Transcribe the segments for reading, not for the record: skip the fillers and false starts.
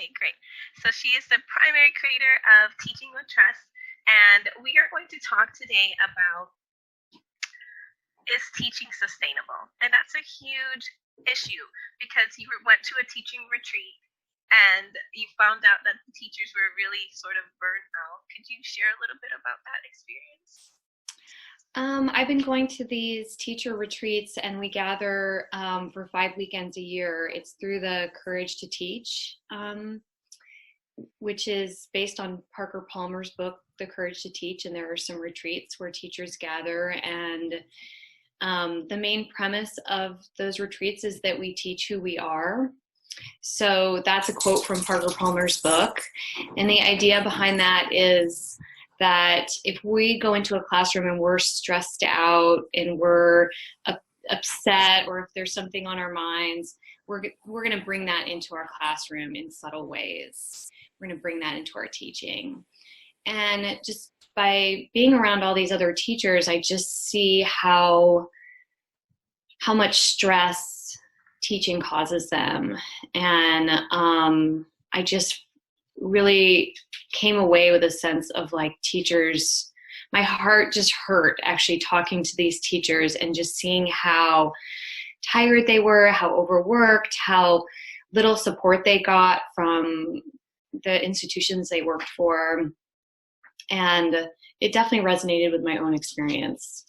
Okay, great. So she is the primary creator of Teaching with Trust, and we are going to talk today about, is teaching sustainable? And that's a huge issue because you went to a teaching retreat and you found out that the teachers were really sort of burnt out. Could you share a little bit about that experience? I've been going to these teacher retreats, and we gather for 5 weekends a year. It's through the Courage to Teach, which is based on Parker Palmer's book, The Courage to Teach. And there are some retreats where teachers gather. And the main premise of those retreats is that we teach who we are. So that's a quote from Parker Palmer's book. And the idea behind that is that if we go into a classroom and we're stressed out and we're upset, or if there's something on our minds, we're going to bring that into our classroom in subtle ways. We're going to bring that into our teaching. And just by being around all these other teachers, I just see how much stress teaching causes them. And I just really came away with a sense of like teachers, my heart just hurt actually talking to these teachers and just seeing how tired they were, how overworked, how little support they got from the institutions they worked for. And it definitely resonated with my own experience.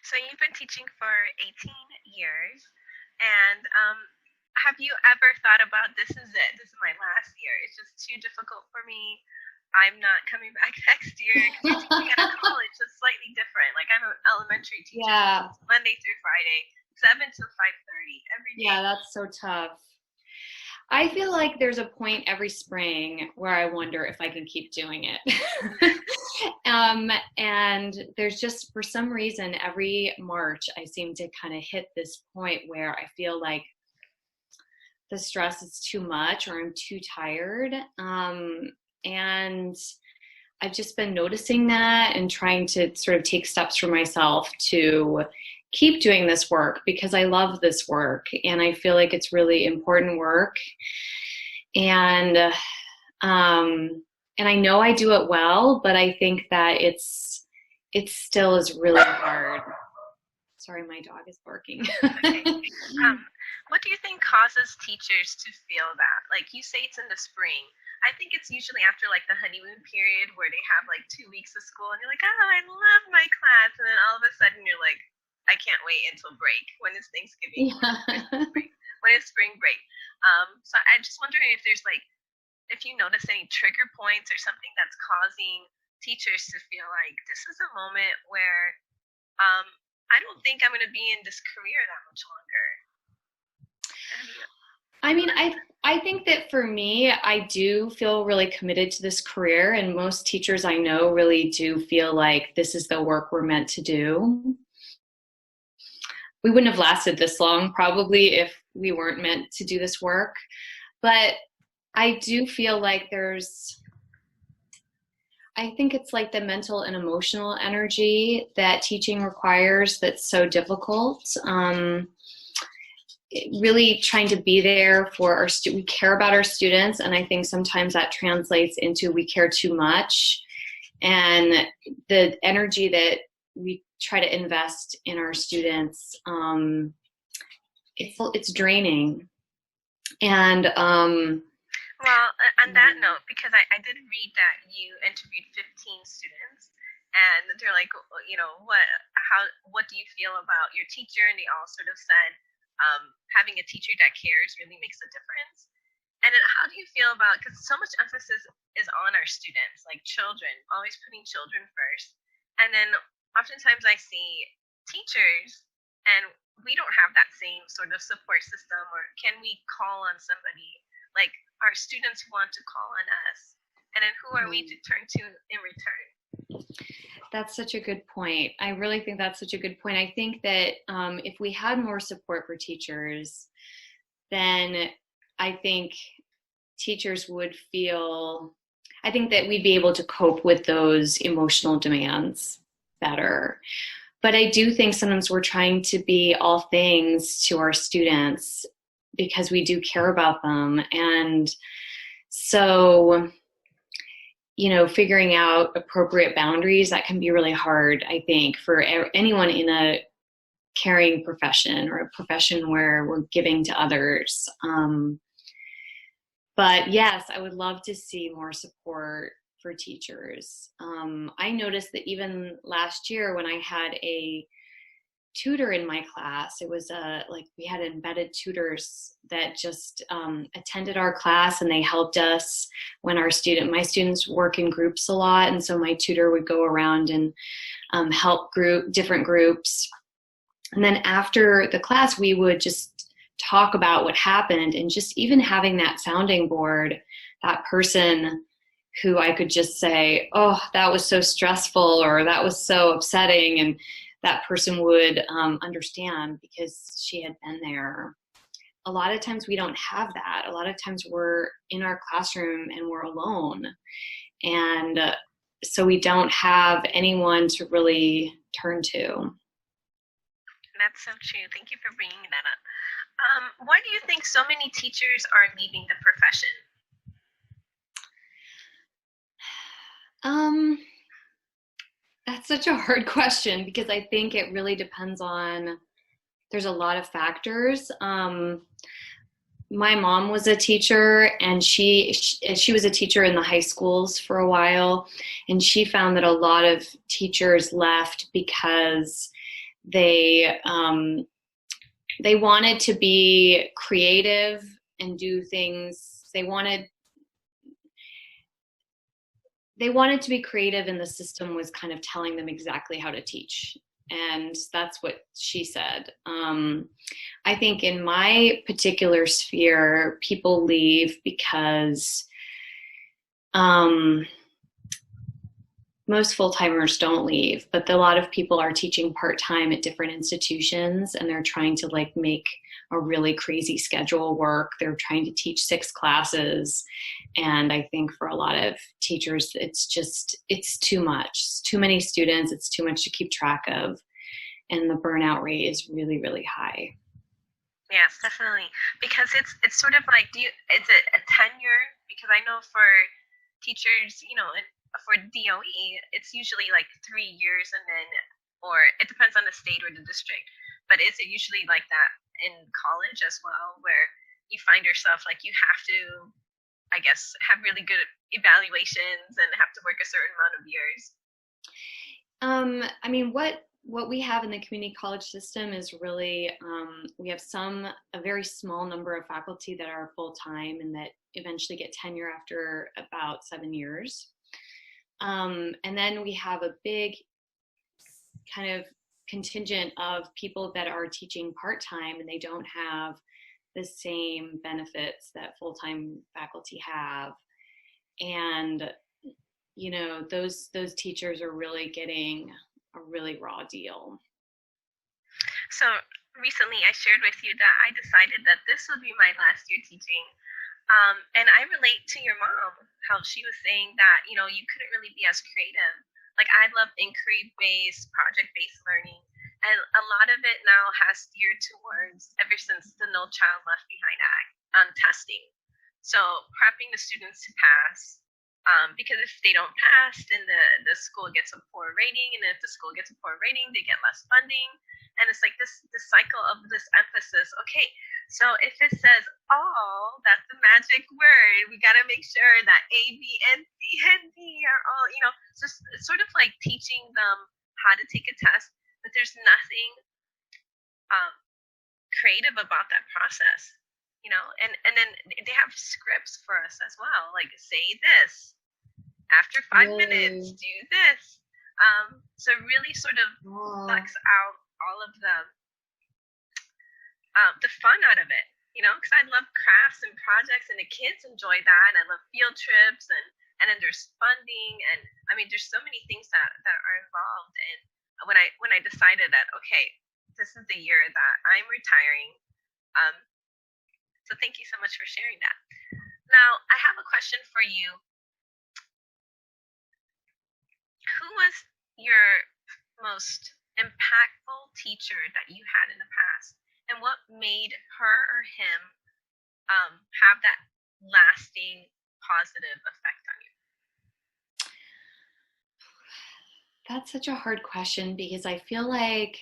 So you've been teaching for 18 years, and have you ever thought about, this is it, this is my last year, it's just too difficult for me, I'm not coming back next year? Because you're teaching at a college that's slightly different. Like, I'm an elementary teacher, Yeah. Monday through Friday, 7 to 5:30 every day. Yeah, that's so tough. I feel like there's a point every spring where I wonder if I can keep doing it. And there's just, for some reason, every March, I seem to kind of hit this point where I feel like the stress is too much or I'm too tired. And I've just been noticing that and trying to sort of take steps for myself to keep doing this work, because I love this work and I feel like it's really important work. And I know I do it well, but I think that it still is really hard. Sorry, my dog is barking. Okay. What do you think causes teachers to feel that? Like, you say it's in the spring. I think it's usually after like the honeymoon period where they have like 2 weeks of school and you're like, oh, I love my class. And then all of a sudden you're like, I can't wait until break. When is Thanksgiving? Yeah. When is spring break? So I'm just wondering if there's like, if you notice any trigger points or something that's causing teachers to feel like this is a moment where I don't think I'm going to be in this career that much longer. I mean, I think that for me, I do feel really committed to this career, and most teachers I know really do feel like this is the work we're meant to do. We wouldn't have lasted this long probably if we weren't meant to do this work. But I do feel like I think it's like the mental and emotional energy that teaching requires that's so difficult. Really trying to be there for our we care about our students, and I think sometimes that translates into we care too much, and the energy that we try to invest in our students, it's draining. And well, on that note, because I did read that you interviewed 15 students, and they're like, you know, what do you feel about your teacher? And they all sort of said, having a teacher that cares really makes a difference. And then how do you feel about, because so much emphasis is on our students, like children, always putting children first. And then oftentimes I see teachers and we don't have that same sort of support system, or can we call on somebody? Like, our students want to call on us, and then who are we to turn to in return? That's such a good point. I really think that's such a good point. I think that if we had more support for teachers, then I think teachers would feel, I think that we'd be able to cope with those emotional demands better. But I do think sometimes we're trying to be all things to our students because we do care about them. And So, figuring out appropriate boundaries, that can be really hard, I think, for anyone in a caring profession or a profession where we're giving to others. But yes, I would love to see more support for teachers. I noticed that even last year when I had a tutor in my class, it was like we had embedded tutors that just attended our class, and they helped us when my students work in groups a lot, and so my tutor would go around and help different groups. And then after the class, we would just talk about what happened, and just even having that sounding board, that person who I could just say, oh, that was so stressful, or that was so upsetting, and that person would understand because she had been there. A lot of times we don't have that. A lot of times we're in our classroom and we're alone. And so we don't have anyone to really turn to. That's so true. Thank you for bringing that up. Why do you think so many teachers are leaving the profession? That's such a hard question because I think it really depends on, there's a lot of factors. My mom was a teacher, and she was a teacher in the high schools for a while, and she found that a lot of teachers left because they wanted to be creative and do things. They wanted to be creative, and the system was kind of telling them exactly how to teach. And that's what she said. I think in my particular sphere, people leave because most full-timers don't leave, but a lot of people are teaching part-time at different institutions, and they're trying to make a really crazy schedule work. They're trying to teach 6 classes. And I think for a lot of teachers, it's too much. It's too many students. It's too much to keep track of. And the burnout rate is really, really high. Yes, definitely. Because it's sort of like, is it a tenure? Because I know for teachers, for DOE, it's usually like 3 years, and then, or it depends on the state or the district. But is it usually like that in college as well, where you find yourself like you have to, I guess, have really good evaluations and have to work a certain amount of years? I mean, what we have in the community college system is really, we have a very small number of faculty that are full-time and that eventually get tenure after about 7 years. And then we have a big kind of contingent of people that are teaching part-time, and they don't have the same benefits that full-time faculty have. And, those teachers are really getting a really raw deal. So recently I shared with you that I decided that this would be my last year teaching. And I relate to your mom, how she was saying that, you couldn't really be as creative. Like, I love inquiry-based, project-based learning. And a lot of it now has steered towards, ever since the No Child Left Behind Act, testing. So prepping the students to pass. Because if they don't pass, then the school gets a poor rating. And if the school gets a poor rating, they get less funding. And it's like this cycle of this emphasis. Okay, so if it says all, that's the magic word. We got to make sure that A, B, and C, and D are all, just sort of like teaching them how to take a test, but there's nothing creative about that process, and then they have scripts for us as well, like say this, after 5 minutes, do this. So really sort of sucks out all of the fun out of it, because I love crafts and projects, and the kids enjoy that, and I love field trips, and then there's funding, and I mean there's so many things that are involved. And when I decided that, okay, this is the year that I'm retiring, so thank you so much for sharing that. Now I have a question for you. Who was your most impactful teacher that you had in the past, and what made her or him have that lasting positive effect on you? That's such a hard question because I feel like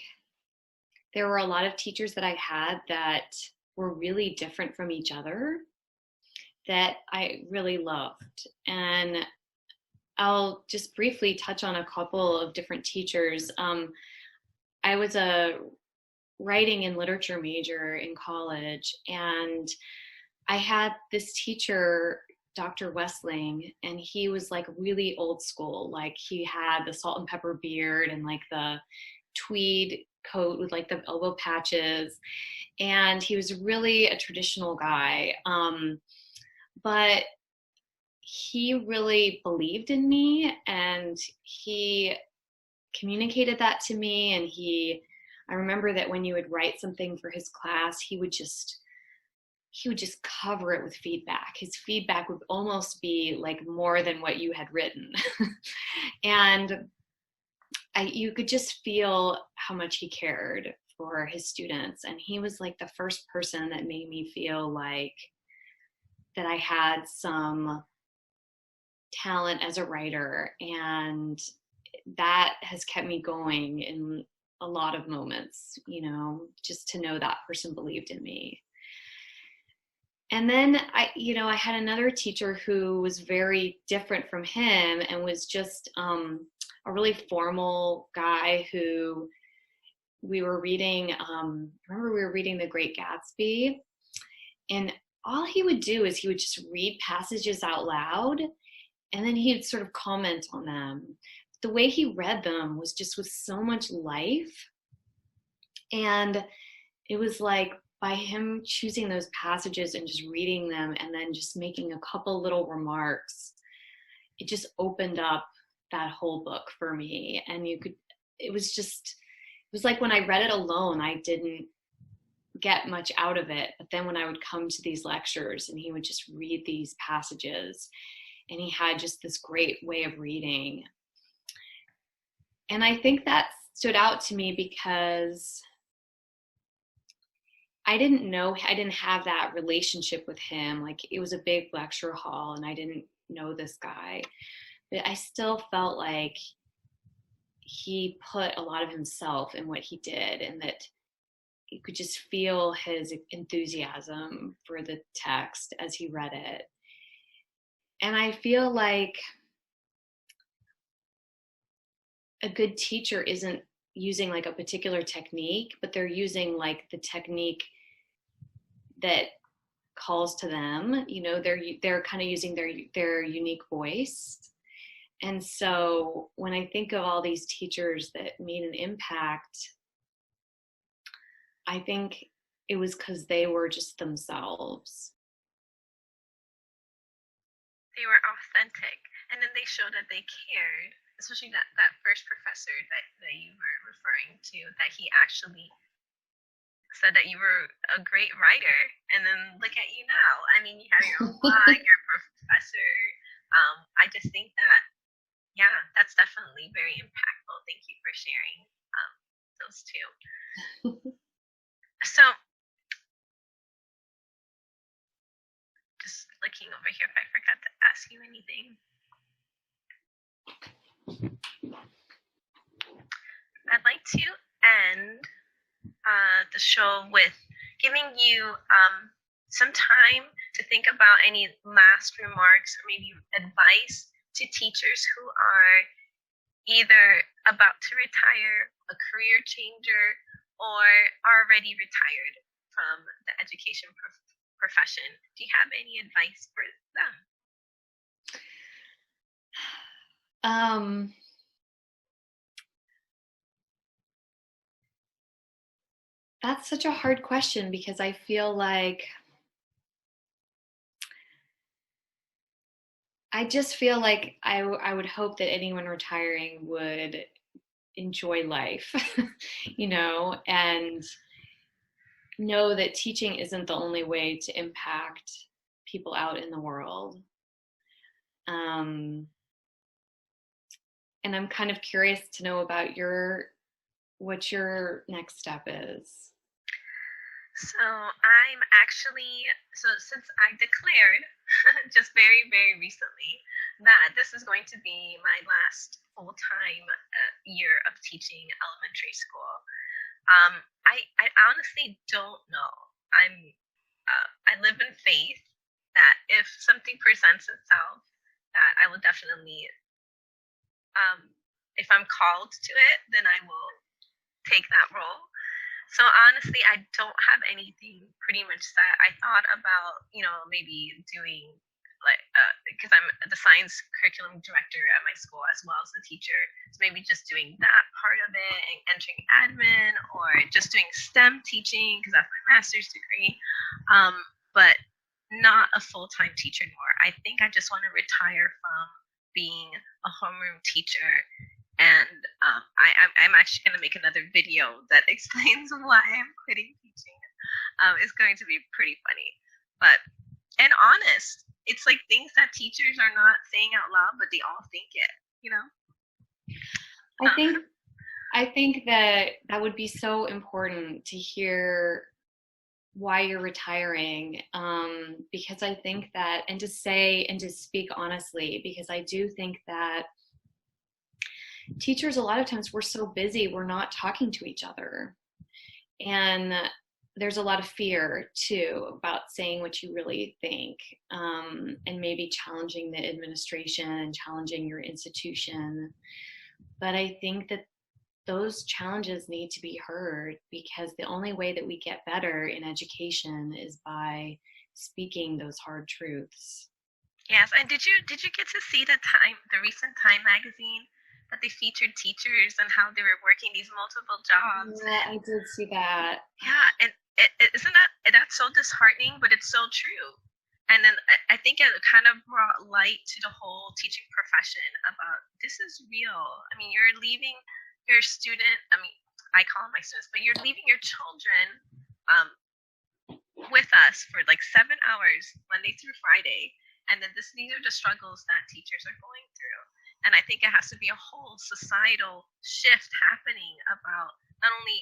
there were a lot of teachers that I had that were really different from each other that I really loved. And I'll just briefly touch on a couple of different teachers. I was a writing and literature major in college, and I had this teacher, Dr. Westling, and he was like really old school. Like he had the salt and pepper beard and like the tweed coat with like the elbow patches. And he was really a traditional guy. But he really believed in me, and he communicated that to me. And I remember that when you would write something for his class, he would just cover it with feedback. His feedback would almost be like more than what you had written. And you could just feel how much he cared for his students. And he was like the first person that made me feel like that I had some talent as a writer. And that has kept me going in a lot of moments, just to know that person believed in me. And then I had another teacher who was very different from him and was just a really formal guy who we were reading, remember we were reading The Great Gatsby, and all he would do is he would just read passages out loud, and then he'd sort of comment on them. The way he read them was just with so much life. And it was like by him choosing those passages and just reading them and then just making a couple little remarks, it just opened up that whole book for me. And it was like when I read it alone, I didn't get much out of it. But then when I would come to these lectures and he would just read these passages, and he had just this great way of reading. And I think that stood out to me because I didn't have that relationship with him. Like it was a big lecture hall and I didn't know this guy, but I still felt like he put a lot of himself in what he did, and that you could just feel his enthusiasm for the text as he read it. And I feel like a good teacher isn't using like a particular technique, but they're using like the technique that calls to them. They're kind of using their unique voice. And so when I think of all these teachers that made an impact, I think it was because they were just themselves. They were authentic, and then they showed that they cared, especially that first professor that you were referring to, that he actually said that you were a great writer. And then look at you now. I mean, you have your own blog, you're a professor. I just think that, yeah, that's definitely very impactful. Thank you for sharing those two. So, just looking over here if I forgot to ask you anything. I'd like to end the show with giving you some time to think about any last remarks or maybe advice to teachers who are either about to retire, a career changer, or already retired from the education profession. Do you have any advice for them? That's such a hard question because I feel like I just feel like I would hope that anyone retiring would enjoy life, and know that teaching isn't the only way to impact people out in the world. And I'm kind of curious to know about what your next step is. So I'm actually, so since I declared just very, very recently that this is going to be my last full time year of teaching elementary school, I honestly don't know. I live in faith that if something presents itself, that I will definitely, if I'm called to it, then I will take that role. So honestly, I don't have anything pretty much set. I thought about, maybe doing like, because I'm the science curriculum director at my school as well as the teacher. So maybe just doing that part of it and entering admin, or just doing STEM teaching because that's my master's degree. But not a full-time teacher anymore. I think I just want to retire from being a homeroom teacher, and I'm actually going to make another video that explains why I'm quitting teaching. It's going to be pretty funny, and honest. It's like things that teachers are not saying out loud, but they all think it. You know. I think that would be so important to hear why you're retiring, because I think that, and to say and to speak honestly, because I do think that teachers, a lot of times we're so busy, we're not talking to each other. And there's a lot of fear too about saying what you really think, and maybe challenging the administration and challenging your institution. But I think that those challenges need to be heard, because the only way that we get better in education is by speaking those hard truths. Yes, and did you get to see the recent Time magazine that they featured teachers and how they were working these multiple jobs? Yeah, I did see that. Yeah, and isn't that's so disheartening, but it's so true. And then I think it kind of brought light to the whole teaching profession about this is real. I mean, you're leaving your student. I mean, I call them my students, but you're leaving your children with us for like 7 hours Monday through Friday, and then these are the struggles that teachers are going through. And I think it has to be a whole societal shift happening about not only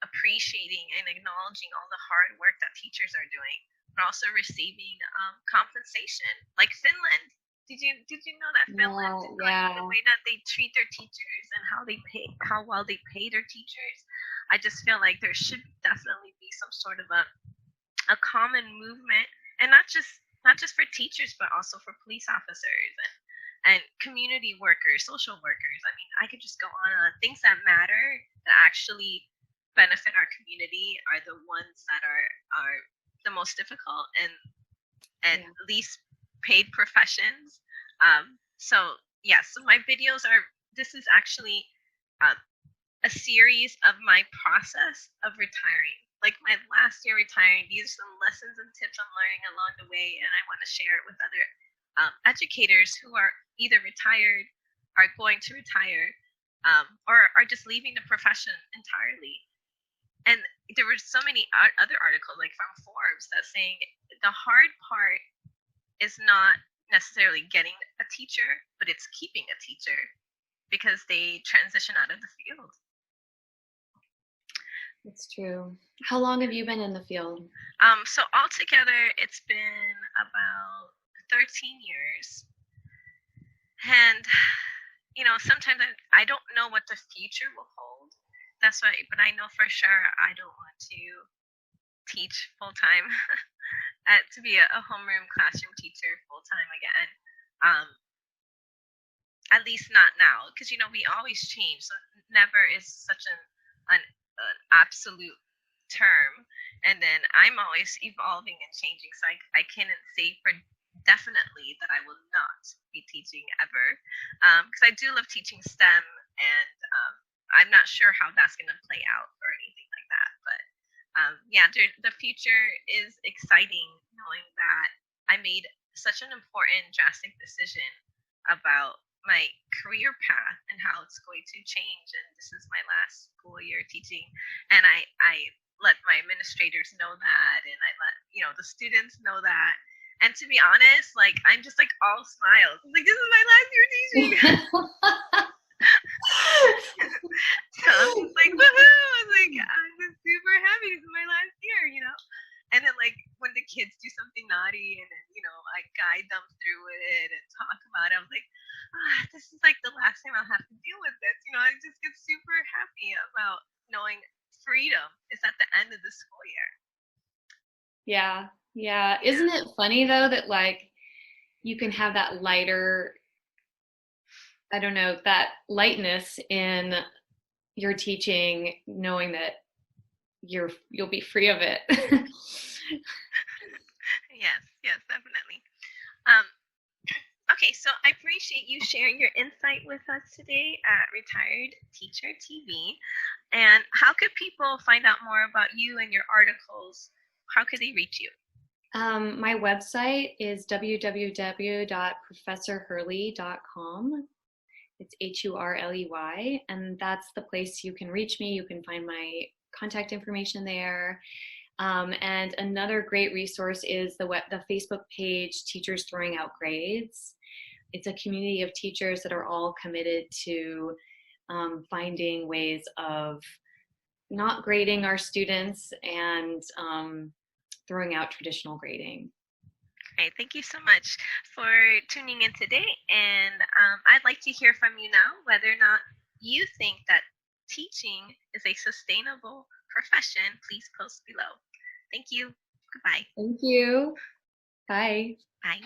appreciating and acknowledging all the hard work that teachers are doing, but also receiving compensation. Like Finland, did you know that Finland, yeah. like, the way that they treat their teachers and how well they pay their teachers? I just feel like there should definitely be some sort of a common movement, and not just for teachers, but also for police officers and community workers, social workers. I mean, I could just go on. Things that matter, that actually benefit our community, are the ones that are the most difficult and least paid professions. So my videos are. This is actually a series of my process of retiring. Like my last year retiring, these are some lessons and tips I'm learning along the way, and I want to share it with other educators who are either retired, are going to retire, or are just leaving the profession entirely. And there were so many other articles, like from Forbes, that saying the hard part is not necessarily getting a teacher, but it's keeping a teacher, because they transition out of the field. That's true. How long have you been in the field? So altogether, it's been about 13 years. And, sometimes I don't know what the future will hold. That's why, but I know for sure I don't want to teach full-time, to be a homeroom classroom teacher full-time again. At least not now, because, we always change. So never is such an absolute term, and then I'm always evolving and changing, so I can't say for definitely that I will not be teaching ever, because I do love teaching STEM, and I'm not sure how that's going to play out or anything like that, but the future is exciting, knowing that I made such an important drastic decision about my career path and how it's going to change, and this is my last school year teaching, and I let my administrators know that, and I let the students know that, and to be honest, like, I'm just like all smiles. I'm like, this is my last year teaching. So I'm just like, woohoo! I was like, I'm just super happy. This is my last year, naughty, and then, I guide them through it and talk about it. I was like, this is like the last time I'll have to deal with this. I just get super happy about knowing freedom is at the end of the school year. Yeah. Yeah. Yeah. Isn't it funny though that like you can have that lighter, I don't know, that lightness in your teaching, knowing that you'll be free of it. Yes, yes, definitely. Um, okay, so I appreciate you sharing your insight with us today at Retired Teacher TV. And how could people find out more about you and your articles? How could they reach you? My website is www.professorhurley.com. It's Hurley, and that's the place you can reach me. You can find my contact information there. And another great resource is the Facebook page, Teachers Throwing Out Grades. It's a community of teachers that are all committed to finding ways of not grading our students and throwing out traditional grading. Great. Thank you so much for tuning in today. And I'd like to hear from you now whether or not you think that teaching is a sustainable profession. Please post below. Thank you. Goodbye. Thank you. Bye. Bye.